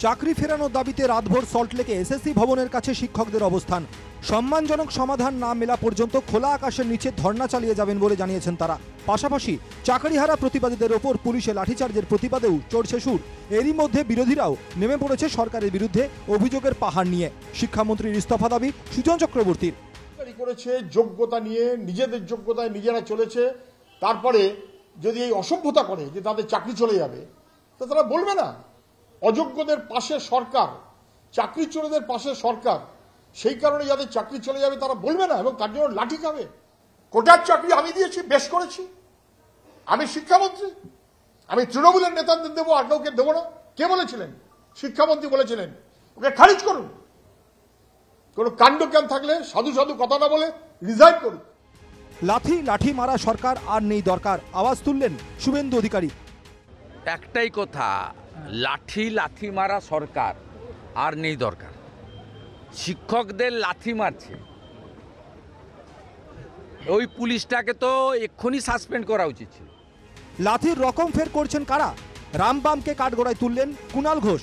চাকরি ফেরানোর দাবিতে রাতভর সল্টলেকে এসএসসি ভবনের কাছে শিক্ষকদের অবস্থান। সম্মানজনক সমাধান না মেলা পর্যন্ত খোলা আকাশের নিচে ধর্ণা চালিয়ে যাবেন বলে জানিয়েছেন তারা। পাশাপাশি চাকরিহারা প্রতিবাদীদের ওপর পুলিশে লাঠিচার্জের প্রতিবাদেও চড়ছে সুর। এরই মধ্যে বিরোধীরাও নেমে পড়েছে সরকারের বিরুদ্ধে অভিযোগের পাহাড় নিয়ে। শিক্ষামন্ত্রীর ইস্তফা দাবি সুজন চক্রবর্তীর। করেছে যোগ্যতা নিয়ে, নিজেদের যোগ্যতায় নিজেরা চলেছে, তারপরে যদি এই অসভ্যতা করে যে তাদের চাকরি চলে যাবে, তো তারা বলবে না অযোগ্যদের পাশে সরকার, চাকরি চোরেদের পাশে সরকার, সেই কারণে যাদের চাকরি চলে যাবে তারা বলবে না এবং তার জন্য লাঠি খাবে। কোটার চাকরি আমি দিয়েছি, বেশ করেছি, আমি শিক্ষামন্ত্রী, আমি তৃণমূলের নেতাদের দেবো, আর কাউকে দেবো না। কে বলেছিলেন? শিক্ষামন্ত্রী বলেছিলেন। ওকে খারিজ করুন। কোন কাণ্ডজ্ঞান থাকলে সাধু সাধু কথা না বলে রিজাইন করুন। লাঠি মারা সরকার আর নেই দরকার, আওয়াজ তুললেন শুভেন্দু অধিকারী। একটাই কথা, লাঠি মারা সরকার আর নেই দরকার। শিক্ষকদের লাঠি মারছে, ওই পুলিশটাকে তো এক্ষুনি সাসপেন্ড করা উচিত ছিল। লাঠির রকম ফের করছেন কারা? রামবামকে কাঠগড়ায় তুললেন কুণাল ঘোষ।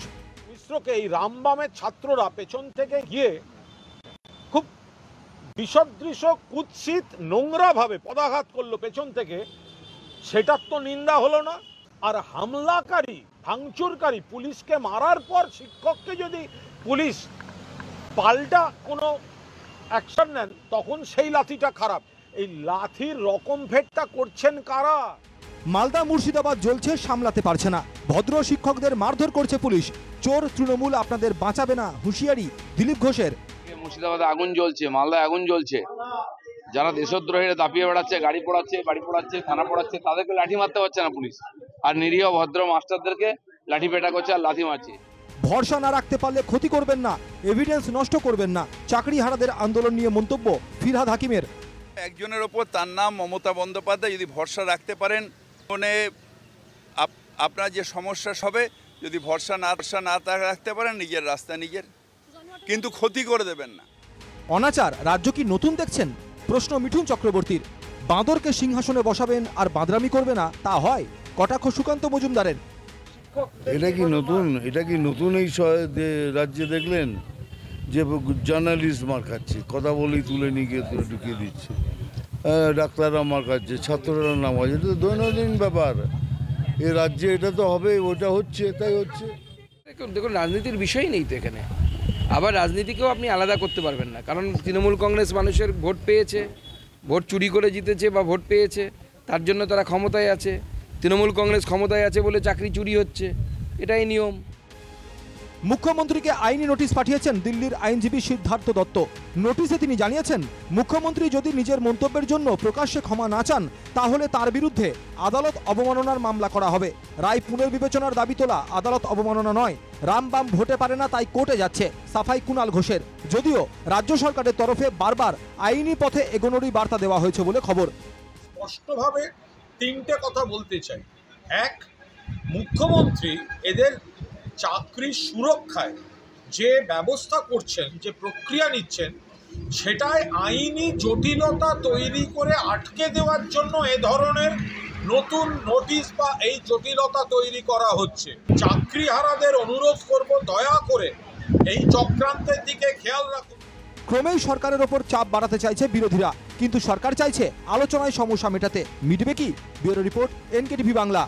মিশ্রকে এই রামবামের ছাত্ররা পেছন থেকে গিয়ে খুব বিসদৃশ, কুৎসিত, নোংরা ভাবে পদাঘাত করলো পেছন থেকে, সেটার তো নিন্দা হলো না। আর হামলাকারী, ভাঙচুরকারী পুলিশকে মারার পর শিক্ষককে যদি পুলিশ পাল্টা কোনো অ্যাকশন নেন, তখন সেই লাঠিটা খারাপ। এই লাঠির রকম ফেরটা করছেন কারা? মালদা মুর্শিদাবাদ জ্বলছে, সামলাতে পারছে না। ভদ্র শিক্ষকদের মারধর করছে পুলিশ। চোর তৃণমূল আপনাদের বাঁচাবে না, হুঁশিয়ারি দিলীপ ঘোষের। মুর্শিদাবাদে আগুন জ্বলছে, মালদায় আগুন জ্বলছে। যারা দেশদ্রোহীরা দাপিয়ে বেড়াচ্ছে, গাড়ি পোড়াচ্ছে, বাড়ি পোড়াচ্ছে, থানা পোড়াচ্ছে, তাদেরকে লাঠি মারতে পারছে না পুলিশ, আর নিরীহ ভদ্র মাস্টারদেরকে লাঠি পেটা করছে আর লাঠি মারছে। ভরসা না রাখতে পারলে ক্ষতি করবেন না, এভিডেন্স নষ্ট করবেন না, চাকরিহারাদের আন্দোলন নিয়ে মন্তব্য ফিরহাদ হাকিমের। একজনের ওপর, তার নাম মমতা বন্দ্যোপাধ্যায়, যদি ভরসা রাখতে পারেন, মানে আপনার যে সমস্যা হবে, যদি ভরসা না রাখতে পারেন, নিজের রাস্তা নিজের, কিন্তু ক্ষতি করে দেবেন না। অনাচার রাজ্য কি নতুন দেখছেন? প্রশ্ন মিঠুন চক্রবর্তীর। বাঁদরকে সিংহাসনে বসাবেন আর বাঁদরামি করবে না, তা হয়? কটাক্ষ সুকান্ত মজুমদারের। এটা কি নতুন এই রাজ্যে দেখলেন যে জার্নালিস্ট মার খাচ্ছে, কথা বলেই তুলে নিয়ে গিয়ে ঢুকিয়ে দিচ্ছে, ডাক্তাররা মার খাচ্ছে, ছাত্ররা নাম আছে, এটা তো দৈনন্দিন ব্যাপার। এ রাজ্যে এটা তো হবে, ওটা হচ্ছে, তাই হচ্ছে। দেখুন, রাজনীতির বিষয় নেই তো এখানে। আবার রাজনীতিকেও আপনি আলাদা করতে পারবেন না, কারণ তৃণমূল কংগ্রেস মানুষের ভোট পেয়েছে, ভোট চুরি করে জিতেছে বা ভোট পেয়েছে, তার জন্য তারা ক্ষমতায় আছে। তৃণমূল কংগ্রেস ক্ষমতায় আছে বলে চাকরি চুরি হচ্ছে, এটাই নিয়ম। মুখ্যমন্ত্রীকে আইনি নোটিশ পাঠিয়েছেন দিল্লির আইনজীবী সিদ্ধার্থ দত্ত। নোটিশে তিনি জানিয়েছেন, মুখ্যমন্ত্রী যদি নিজের মন্তব্যের জন্য প্রকাশ্যে ক্ষমা না চান, তাহলে তার বিরুদ্ধে আদালত অবমাননার মামলা করা হবে। রায় পুনর্বিবেচনার দাবি তোলা আদালত অবমাননা নয়। রামবাম ভোটে পারে না, তাই কোর্টে যাচ্ছে, সাফাই কুণাল ঘোষের। যদিও রাজ্য সরকারের তরফে বারবার আইনি পথে এগোনোরই বার্তা দেওয়া হয়েছে বলে খবর। স্পষ্টভাবে তিনটে কথা বলতে চাই। এক, মুখ্যমন্ত্রী এদের চাকরি সুরক্ষায় যে ব্যবস্থা করছেন, যে প্রক্রিয়া নিচ্ছেন, সেটাই আইনি জটিলতা তৈরি করে আটকে দেওয়ার জন্য এ ধরনের নতুন নোটিশ বা এই জটিলতা তৈরি করা হচ্ছে। চাকরিহারাদের অনুরোধ করব, দয়া করে এই চক্রান্তের দিকে খেয়াল রাখুন। ক্রমেই সরকারের ওপর চাপ বাড়াতে চাইছে বিরোধীরা, কিন্তু সরকার চাইছে আলোচনায় সমস্যা মেটাতে। মিটবে কি? Bureau report, NKTV Bangla.